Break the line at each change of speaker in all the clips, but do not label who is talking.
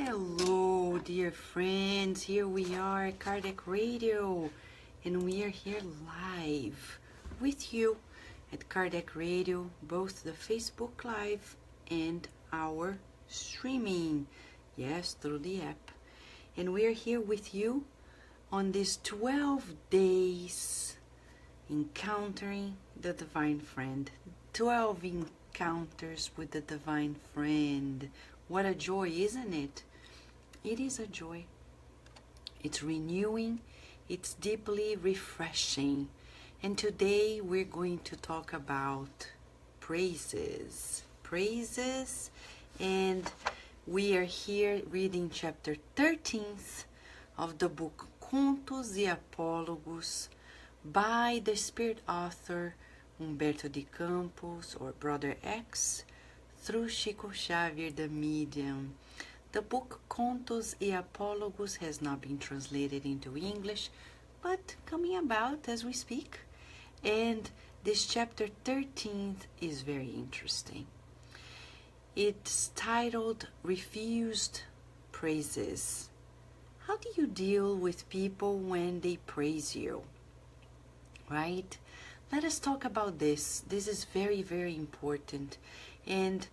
Hello, dear friends. Here we are at Kardec Radio, and we are here live with you at Kardec Radio, both the Facebook Live and our streaming, yes, through the app. And we are here with you on these 12 days encountering the Divine Friend. 12 encounters with the Divine Friend. What a joy, isn't it? It is a joy. It's renewing. It's deeply refreshing. And today we're going to talk about praises. Praises. And we are here reading chapter 13th of the book Contos e Apólogos by the spirit author Humberto de Campos, or Brother X, through Chico Xavier, the medium. The book Contos e Apólogos has not been translated into English, but coming about as we speak. And this chapter 13th is very interesting. It's titled Refused Praises. How do you deal with people when they praise you? Right? Let us talk about this. This is very, very important. And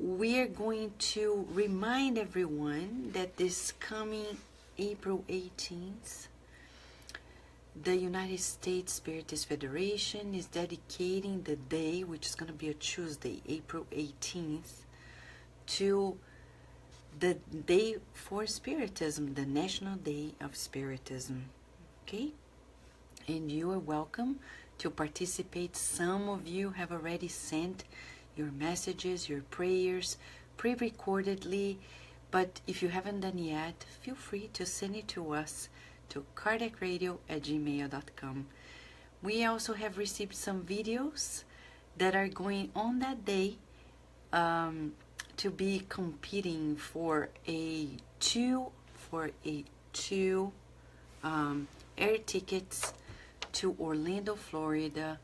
we are going to remind everyone that this coming April 18th, the United States Spiritist Federation is dedicating the day, which is going to be a Tuesday, April 18th, to the Day for Spiritism, the National Day of Spiritism. Okay? And you are welcome to participate. Some of you have already sent your messages, your prayers, pre-recordedly, but if you haven't done yet, feel free to send it to us to kardecradio@gmail.com. We also have received some videos that are going on that day to be competing for a two air tickets to Orlando, Florida.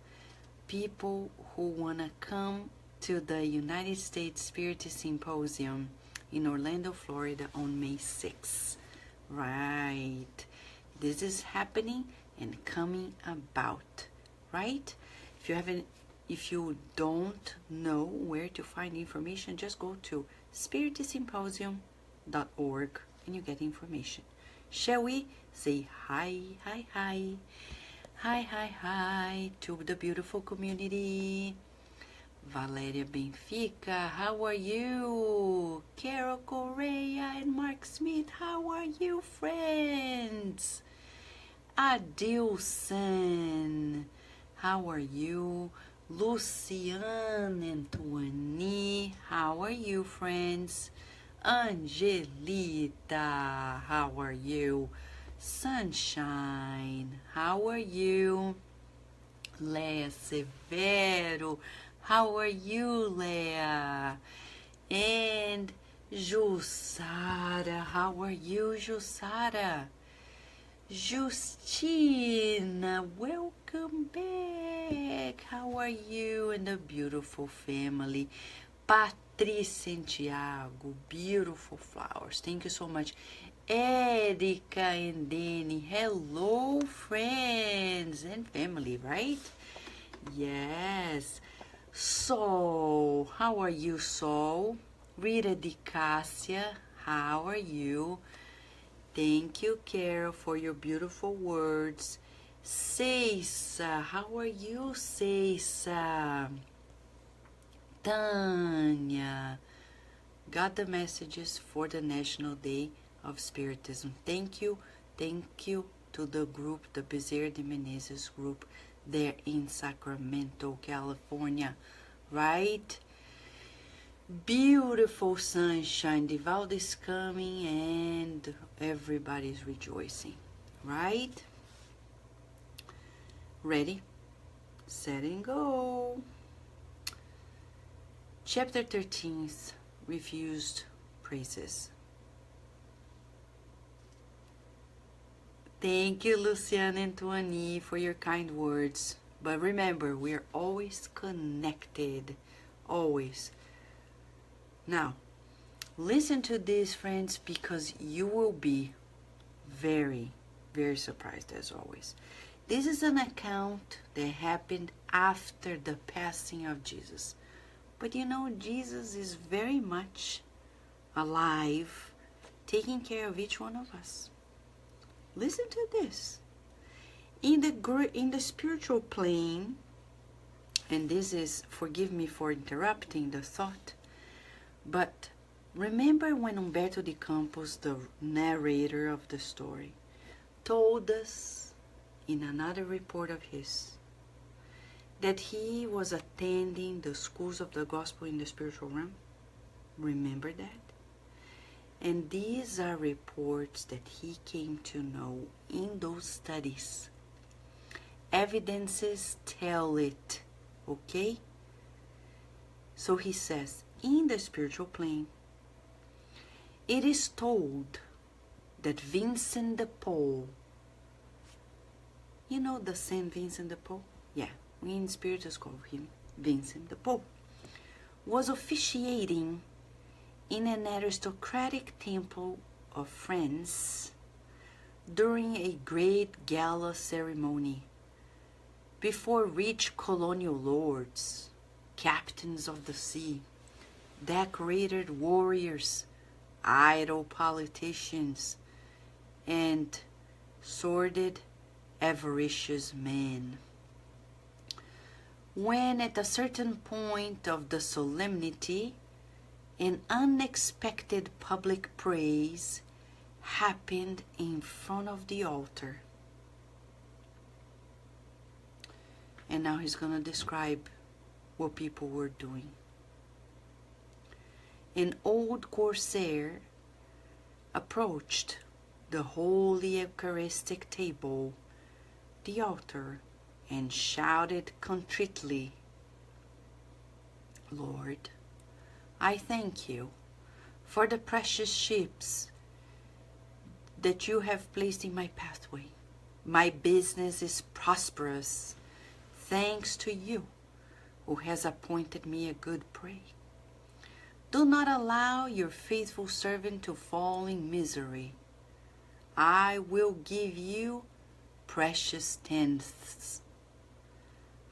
People who want to come to the United States Spiritist Symposium in Orlando, Florida on May 6th. Right. This is happening and coming about. Right? If you don't know where to find information, just go to spiritistsymposium.org and you get information. Shall we say hi, hi, hi? Hi, hi, hi to the beautiful community. Valeria Benfica, how are you? Carol Correa and Mark Smith, how are you, friends? Adilson, how are you? Luciane Antoine, how are you, friends? Angelita, how are you? Sunshine, how are you? Lea Severo, how are you, Lea? And Jussara, how are you, Jussara? Justina, welcome back. How are you and the beautiful family? Patrice Santiago, beautiful flowers. Thank you so much. Erica and Danny, hello, friends and family, right? Yes. Sol, how are you, Sol? Rita Di Cassia, how are you? Thank you, Carol, for your beautiful words. Ceisa, how are you, Ceisa? Tanya, got the messages for the National Day of Spiritism. Thank you to the group, the Bezerra de Menezes group, there in Sacramento, California, right? Beautiful sunshine. Divaldo is coming and everybody's rejoicing, right? Ready, set and go. Chapter 13, Refused Praises. Thank you, Luciane Antoine, for your kind words. But remember, we are always connected. Always. Now, Listen to this, friends, because you will be very, very surprised as always. This is an account that happened after the passing of Jesus. But you know, Jesus is very much alive, taking care of each one of us. Listen to this. In the spiritual plane, and this is, forgive me for interrupting the thought, but remember when Humberto de Campos, the narrator of the story, told us in another report of his that he was attending the schools of the gospel in the spiritual realm? Remember that? And these are reports that he came to know in those studies. Evidences tell it, okay? So he says, in the spiritual plane, it is told that Vincent de Paul, you know the Saint Vincent de Paul? Yeah, we in spirituals call him Vincent de Paul, was officiating in an aristocratic temple of France during a great gala ceremony before rich colonial lords, captains of the sea, decorated warriors, idle politicians, and sordid, avaricious men. When at a certain point of the solemnity, an unexpected public praise happened in front of the altar. And now he's going to describe what people were doing. An old corsair approached the holy Eucharistic table, the altar, and shouted contritely, "Lord, I thank you for the precious ships that you have placed in my pathway. My business is prosperous, thanks to you, who has appointed me a good prey. Do not allow your faithful servant to fall in misery. I will give you precious tenths.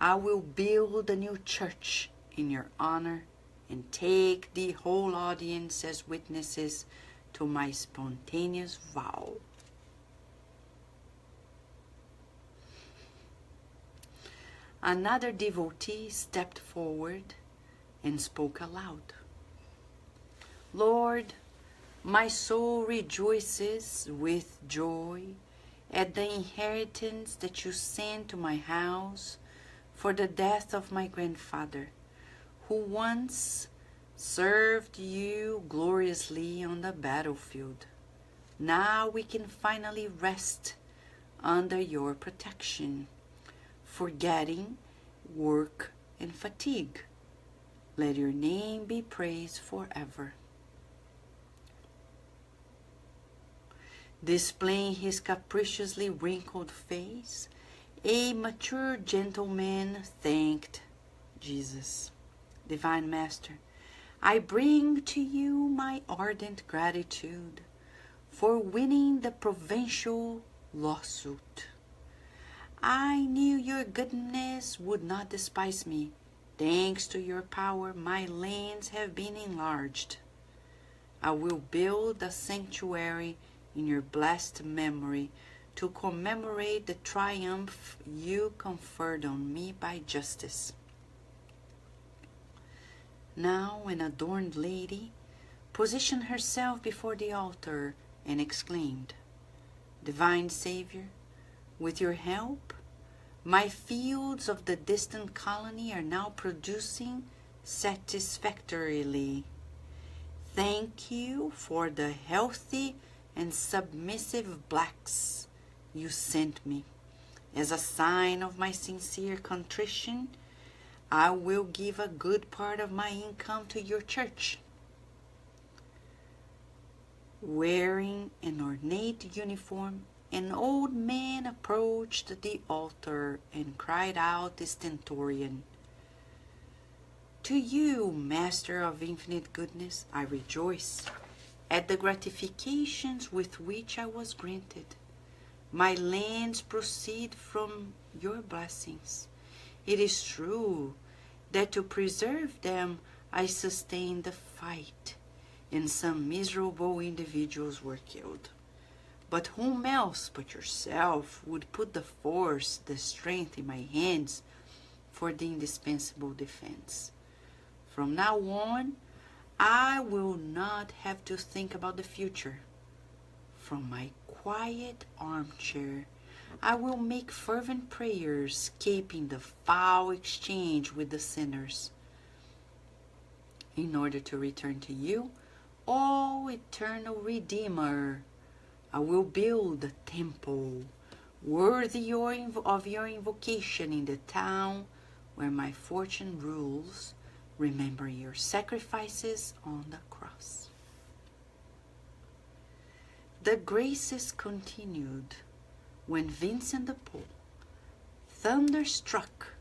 I will build a new church in your honor and take the whole audience as witnesses to my spontaneous vow." Another devotee stepped forward and spoke aloud. "Lord, my soul rejoices with joy at the inheritance that you sent to my house for the death of my grandfather, who once served you gloriously on the battlefield. Now we can finally rest under your protection, forgetting work and fatigue. Let your name be praised forever." Displaying his capriciously wrinkled face, a mature gentleman thanked Jesus. "Divine Master, I bring to you my ardent gratitude for winning the provincial lawsuit. I knew your goodness would not despise me. Thanks to your power, my lands have been enlarged. I will build a sanctuary in your blessed memory to commemorate the triumph you conferred on me by justice." Now an adorned lady positioned herself before the altar and exclaimed, "Divine Savior, with your help, my fields of the distant colony are now producing satisfactorily. Thank you for the healthy and submissive blacks you sent me. As a sign of my sincere contrition, I will give a good part of my income to your church." Wearing an ornate uniform, an old man approached the altar and cried out stentorian, To you, Master of infinite goodness, I rejoice at the gratifications with which I was granted. My lands proceed from your blessings. It is true that to preserve them I sustained the fight, and some miserable individuals were killed. But whom else but yourself would put the force, the strength in my hands for the indispensable defense? From now on, I will not have to think about the future. From my quiet armchair, I will make fervent prayers, keeping the foul exchange with the sinners, in order to return to you, O eternal Redeemer. I will build a temple worthy of your invocation in the town where my fortune rules, remember your sacrifices on the cross. The graces continued when Vincent de Paul, thunderstruck,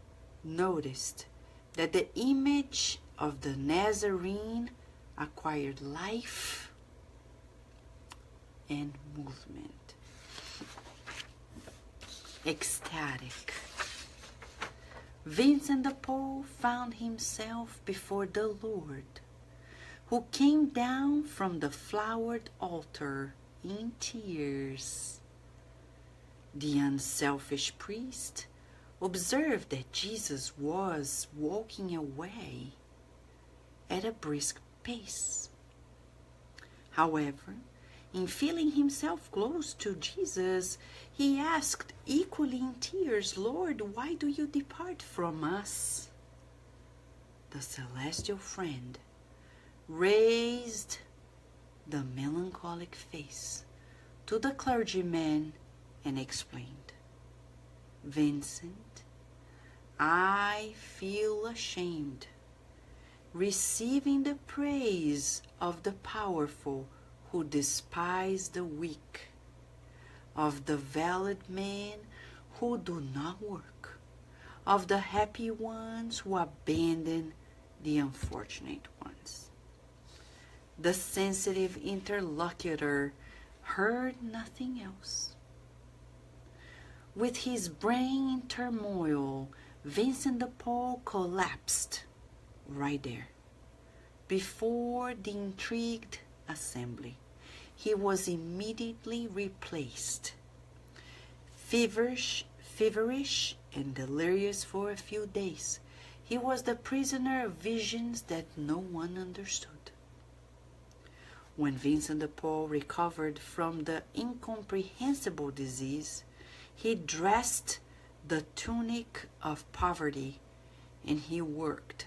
noticed that the image of the Nazarene acquired life and movement. Ecstatic, Vincent de Paul found himself before the Lord, who came down from the flowered altar in tears. The unselfish priest observed that Jesus was walking away at a brisk pace. However, in feeling himself close to Jesus, he asked, equally in tears, Lord, why do you depart from us? The celestial friend raised the melancholic face to the clergyman and explained, Vincent, I feel ashamed, receiving the praise of the powerful who despise the weak, of the valid men who do not work, of the happy ones who abandon the unfortunate ones. The sensitive interlocutor heard nothing else. With his brain in turmoil, Vincent de Paul collapsed right there, before the intrigued assembly. He was immediately replaced, feverish and delirious for a few days. He was the prisoner of visions that no one understood. When Vincent de Paul recovered from the incomprehensible disease, he dressed the tunic of poverty, and he worked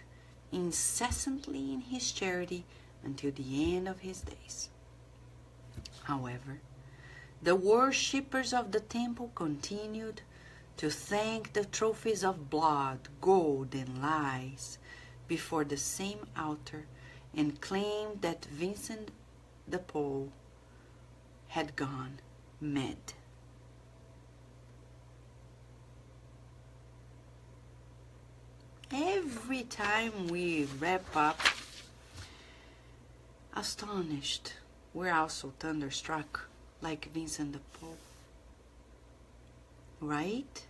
incessantly in his charity until the end of his days. However, the worshippers of the temple continued to thank the trophies of blood, gold, and lies before the same altar, and claimed that Vincent de Paul had gone mad. Every time we wrap up astonished, we're also thunderstruck like Vincent de Paul, right?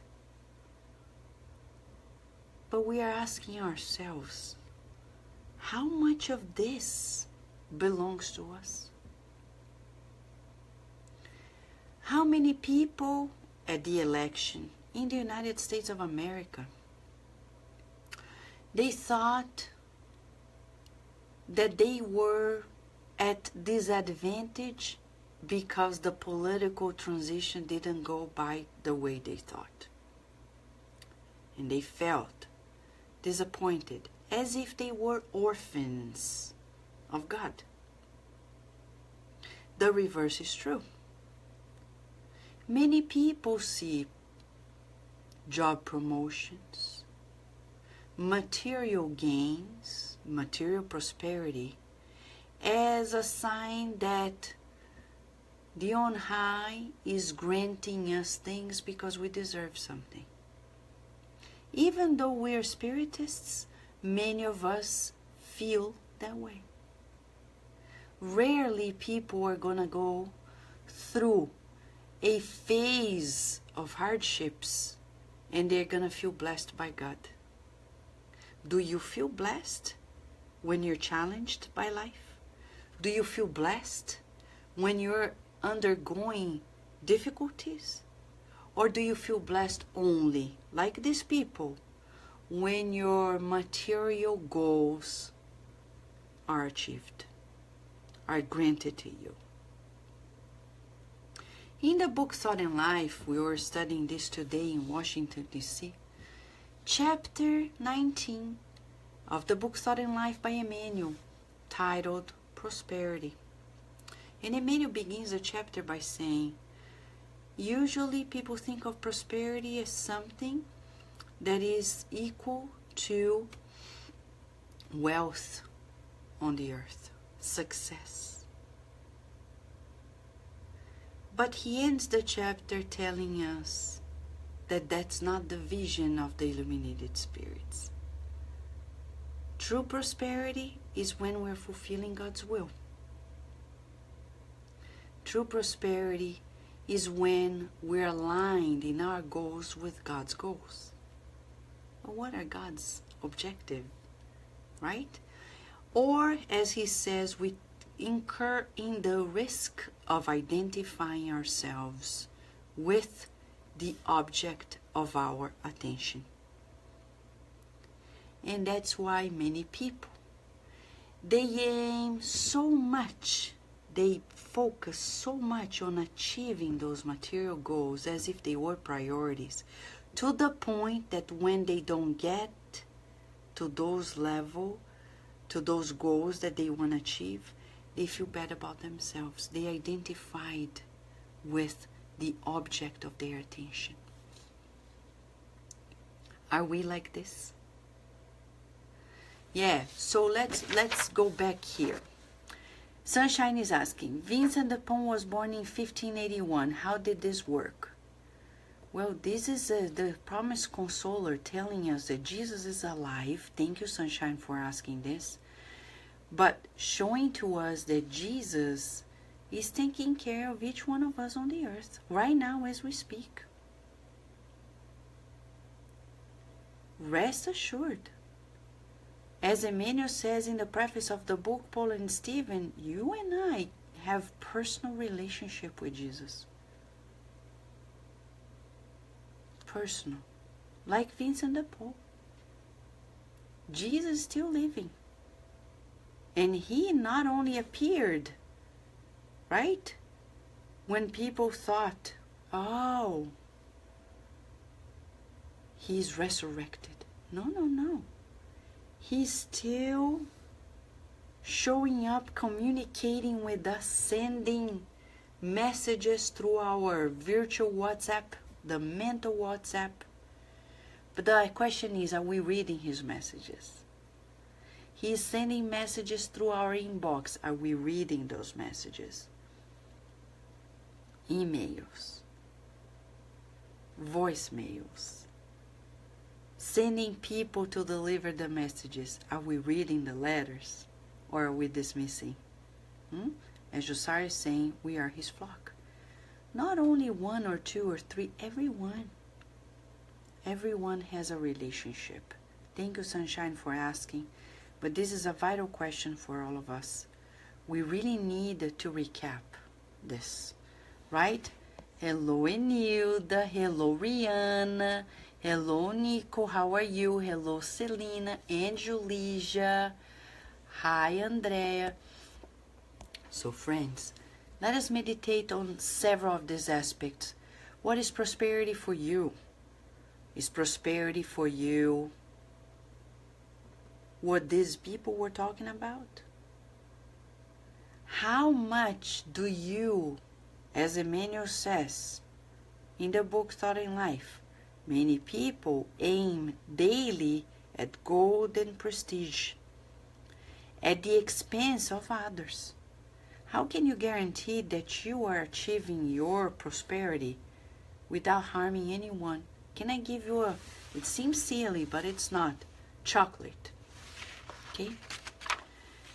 But we are asking ourselves, how much of this belongs to us? How many people at the election in the United States of America, they thought that they were at disadvantage because the political transition didn't go by the way they thought. And they felt disappointed, as if they were orphans of God. The reverse is true. Many people see job promotions, material gains, material prosperity as a sign that the on high is granting us things because we deserve something. Even though we are spiritists, many of us feel that way. Rarely people are going to go through a phase of hardships and they're going to feel blessed by God. Do you feel blessed when you're challenged by life? Do you feel blessed when you're undergoing difficulties? Or do you feel blessed only, like these people, when your material goals are achieved, are granted to you? In the book Thought and Life, we were studying this today in Washington, D.C., chapter 19 of the book Thought and Life by Emmanuel, titled Prosperity. And Emmanuel begins the chapter by saying, usually people think of prosperity as something that is equal to wealth on the earth, success. But he ends the chapter telling us that that's not the vision of the illuminated spirits. True prosperity is when we're fulfilling God's will. True prosperity is when we're aligned in our goals with God's goals. But what are God's objectives, right? Or, as he says, we incur in the risk of identifying ourselves with the object of our attention. And that's why many people, they aim so much, they focus so much on achieving those material goals as if they were priorities, to the point that when they don't get to those levels, to those goals that they want to achieve, they feel bad about themselves. They identified with the object of their attention. Are we like this? Yeah, so let's go back here. Sunshine is asking, Vincent de Paul was born in 1581. How did this work? Well, this is the Promised Consoler telling us that Jesus is alive. Thank you, Sunshine, for asking this. But showing to us that Jesus is taking care of each one of us on the earth right now as we speak. Rest assured. As Emmanuel says in the preface of the book, Paul and Stephen, you and I have personal relationship with Jesus. Personal. Like Vincent de Paul. Jesus is still living. And he not only appeared, right? When people thought, oh, he's resurrected. No, no, no. He's still showing up, communicating with us, sending messages through our virtual WhatsApp, the mental WhatsApp. But the question is, are we reading his messages? He's sending messages through our inbox. Are we reading those messages? Emails, voicemails, sending people to deliver the messages. Are we reading the letters or are we dismissing? As Josiah is saying, we are his flock. Not only one or two or three, everyone. Everyone has a relationship. Thank you, Sunshine, for asking. But this is a vital question for all of us. We really need to recap this, right? Hello, Enilda. Hello, Rihanna. Hello, Nico. How are you? Hello, Selena and Julija. Hi, Andrea. So, friends, let us meditate on several of these aspects. What is prosperity for you? Is prosperity for you what these people were talking about? How much do you, as Emmanuel says in the book Thought and Life, many people aim daily at gold and prestige at the expense of others. How can you guarantee that you are achieving your prosperity without harming anyone? Can I give you it seems silly, but it's not, chocolate? Okay?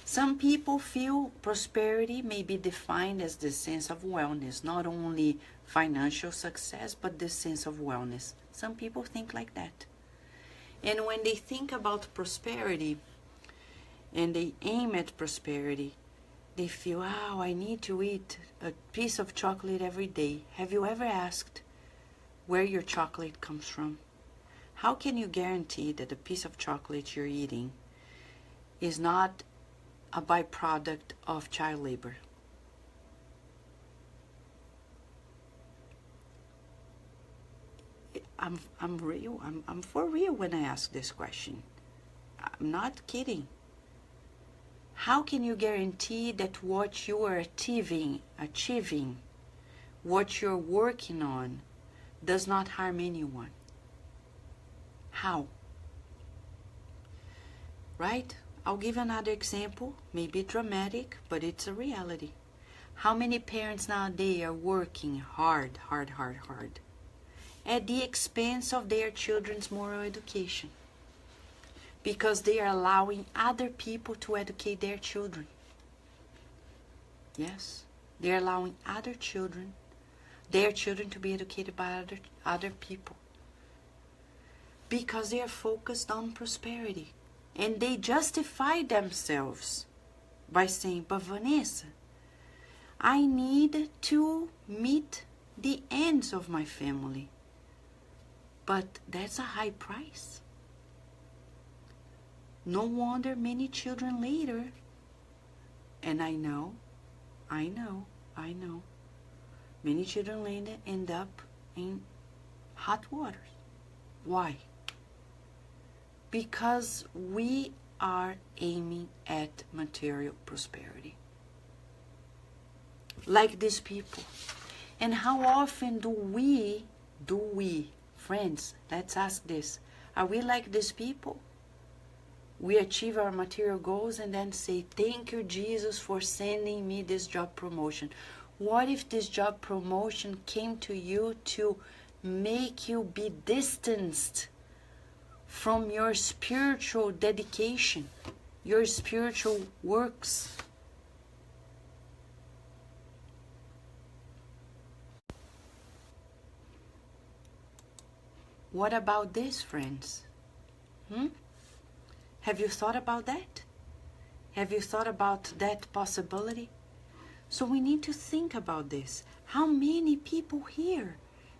Some people feel prosperity may be defined as the sense of wellness, not only financial success, but the sense of wellness. Some people think like that. And when they think about prosperity and they aim at prosperity, they feel, oh, I need to eat a piece of chocolate every day. Have you ever asked where your chocolate comes from? How can you guarantee that the piece of chocolate you're eating is not a byproduct of child labor? I'm real. I'm for real when I ask this question. I'm not kidding. How can you guarantee that what you are achieving, what you're working on, does not harm anyone? How? Right? I'll give another example, maybe dramatic, but it's a reality. How many parents nowadays are working hard, at the expense of their children's moral education? Because they are allowing other people to educate their children. Yes, they're allowing their children to be educated by other people. Because they are focused on prosperity. And they justify themselves by saying, but Vanessa, I need to meet the ends of my family. But that's a high price. No wonder many children later, and I know, many children later end up in hot waters. Why? Because we are aiming at material prosperity. Like these people. And how often do we, friends, let's ask this, are we like these people? We achieve our material goals and then say, thank you, Jesus, for sending me this job promotion. What if this job promotion came to you to make you be distanced from your spiritual dedication, your spiritual works? What about this, friends? Have you thought about that? Have you thought about that possibility? So we need to think about this. How many people here,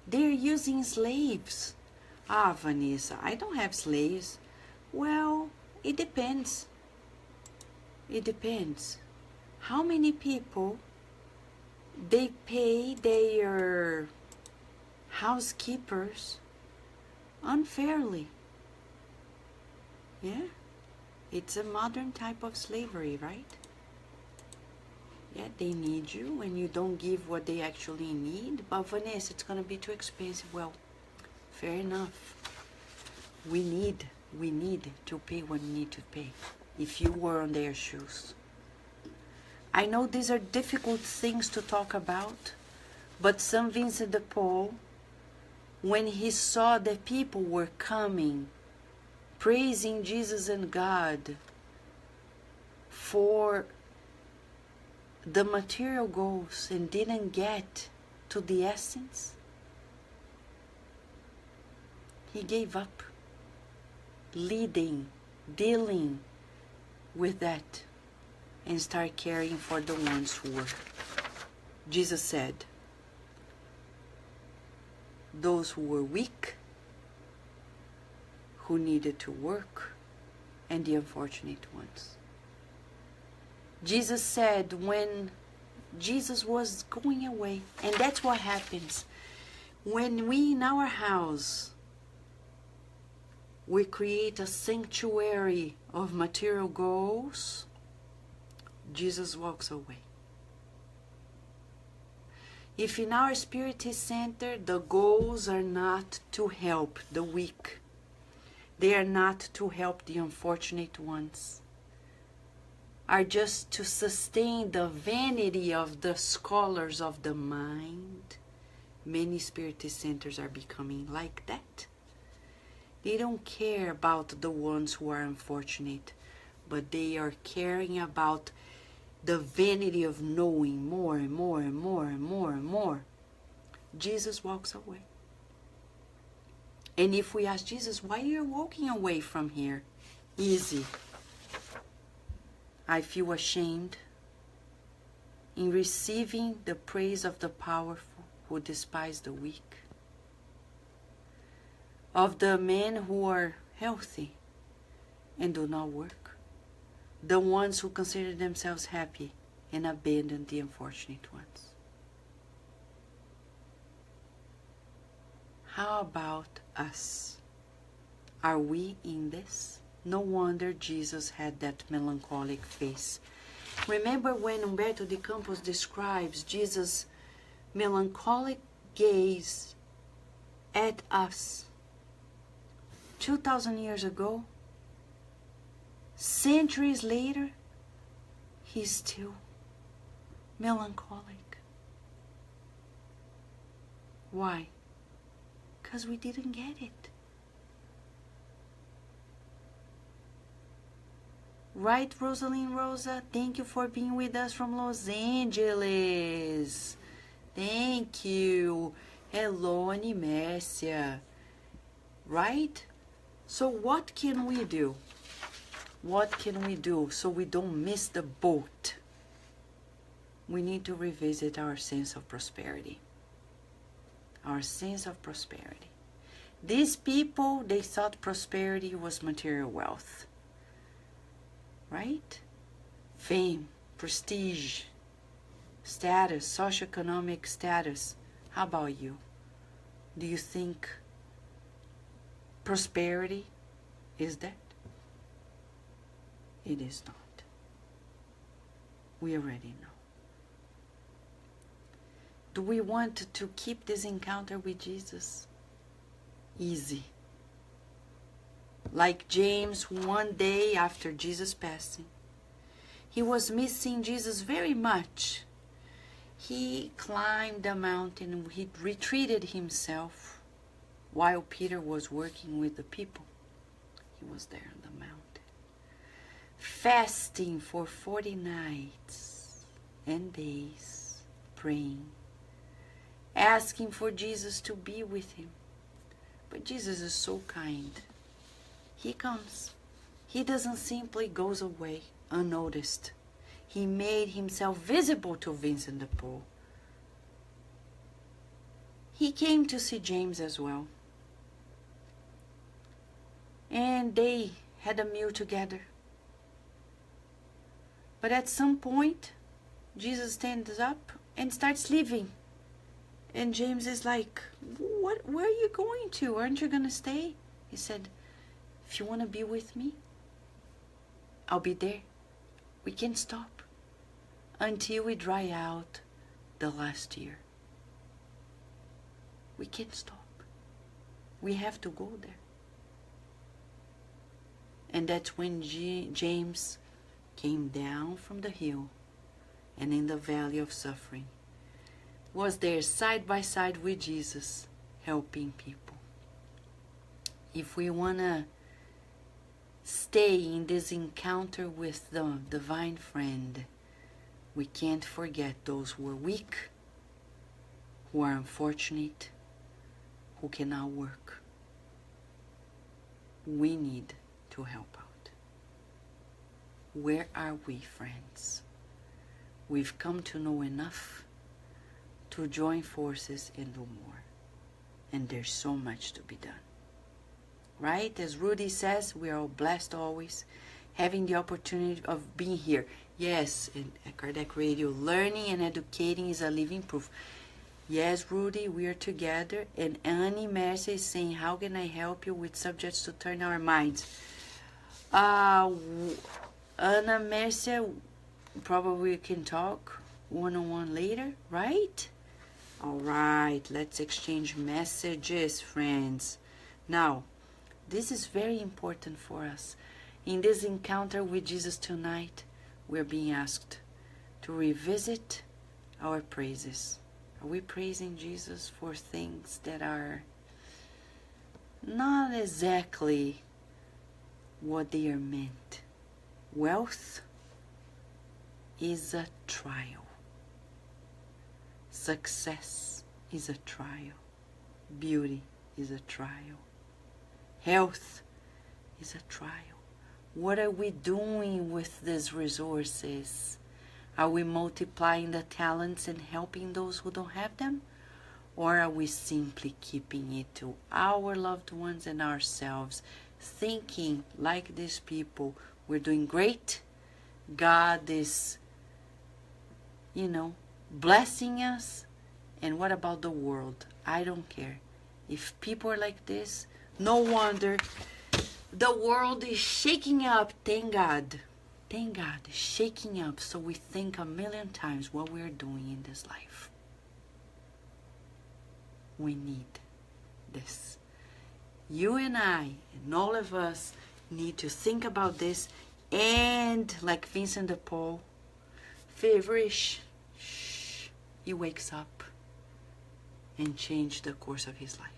they're using slaves? Ah, Vanessa, I don't have slaves. Well, it depends. It depends. How many people, they pay their housekeepers unfairly? Yeah? It's a modern type of slavery, right? Yeah, they need you and you don't give what they actually need. But Vanessa, it's going to be too expensive. Well, fair enough. We need to pay what we need to pay. If you were on their shoes. I know these are difficult things to talk about, but St. Vincent de Paul, when he saw that people were coming, praising Jesus and God for the material goals and didn't get to the essence, he gave up dealing with that and start caring for the ones who were. Jesus said, those who were weak, who needed to work, and the unfortunate ones. Jesus said when Jesus was going away, and that's what happens when we in our house we create a sanctuary of material goals. Jesus walks away. If in our spiritist center the goals are not to help the weak, they are not to help the unfortunate ones, are just to sustain the vanity of the scholars of the mind, many spiritist centers are becoming like that. They don't care about the ones who are unfortunate, but they are caring about the vanity of knowing more and more and more and more and more, Jesus walks away. And if we ask Jesus, why are you walking away from here? Easy. I feel ashamed in receiving the praise of the powerful who despise the weak, of the men who are healthy and do not work, the ones who consider themselves happy and abandon the unfortunate ones. How about us? Are we in this? No wonder Jesus had that melancholic face. Remember when Humberto de Campos describes Jesus' melancholic gaze at us 2,000 years ago? Centuries later, he's still melancholic. Why? Because we didn't get it. Right, Rosalind Rosa? Thank you for being with us from Los Angeles. Thank you. Hello, Animércia. Right? So what can we do? What can we do so we don't miss the boat? We need to revisit our sense of prosperity. Our sense of prosperity. These people, they thought prosperity was material wealth. Right? Fame, prestige, status, socioeconomic status. How about you? Do you think prosperity is that? It is not. We already know. Do we want to keep this encounter with Jesus? Easy. Like James, one day after Jesus' passing, he was missing Jesus very much. He climbed a mountain, he retreated himself while Peter was working with the people. He was there on the mountain, fasting for 40 nights and days, praying, asking for Jesus to be with him. But Jesus is so kind. He comes. He doesn't simply goes away unnoticed. He made himself visible to Vincent de Paul. He came to see James as well. And they had a meal together. But at some point, Jesus stands up and starts leaving. And James is like, where are you going to? Aren't you going to stay? He said, if you want to be with me, I'll be there. We can't stop until we dry out the last year. We can't stop. We have to go there. And that's when James came down from the hill and in the valley of suffering was there side by side with Jesus, helping people. If we want to stay in this encounter with the divine friend, we can't forget those who are weak, who are unfortunate, who cannot work. We need to help out. Where are we, friends? We've come to know enough to join forces and do more. And there's so much to be done. Right? As Rudy says, we are all blessed always, having the opportunity of being here. Yes, at Kardec Radio, learning and educating is a living proof. Yes, Rudy, we are together. And Annie Mercy is saying, how can I help you with subjects to turn our minds? Anna Mercy, probably we can talk one-on-one later, right? All right, let's exchange messages, friends. Now, this is very important for us. In this encounter with Jesus tonight, we're being asked to revisit our praises. Are we praising Jesus for things that are not exactly what they are meant? Wealth is a trial. Success is a trial. Beauty is a trial. Health is a trial. What are we doing with these resources? Are we multiplying the talents and helping those who don't have them? Or are we simply keeping it to our loved ones and ourselves, thinking like these people, we're doing great, God is, blessing us, and what about the world? I don't care. If people are like this, no wonder the world is shaking up. Thank God. Thank God, shaking up, so we think a million times what we're doing in this life. We need this. You and I and all of us need to think about this, and like Vincent de Paul, feverish, he wakes up and changes the course of his life.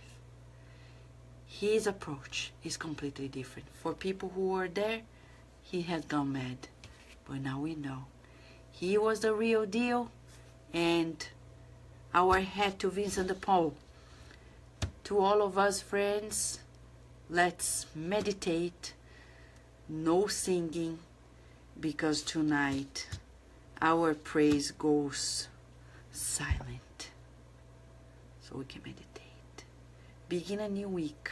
His approach is completely different. For people who were there, he had gone mad. But now we know. He was the real deal, and our hat to Vincent de Paul. To all of us friends, let's meditate. No singing, because tonight our praise goes silent. So we can meditate. Begin a new week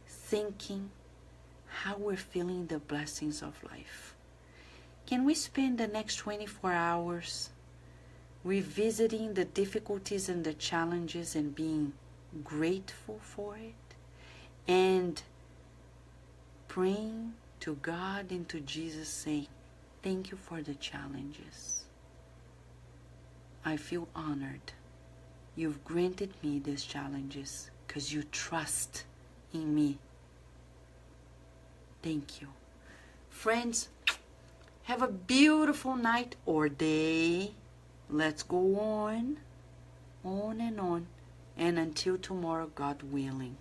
thinking how we're feeling the blessings of life. Can we spend the next 24 hours revisiting the difficulties and the challenges and being grateful for it, and praying to God and to Jesus, saying, thank you for the challenges. I feel honored. You've granted me these challenges because you trust in me. Thank you. Friends, have a beautiful night or day. Let's go on and on. And until tomorrow, God willing.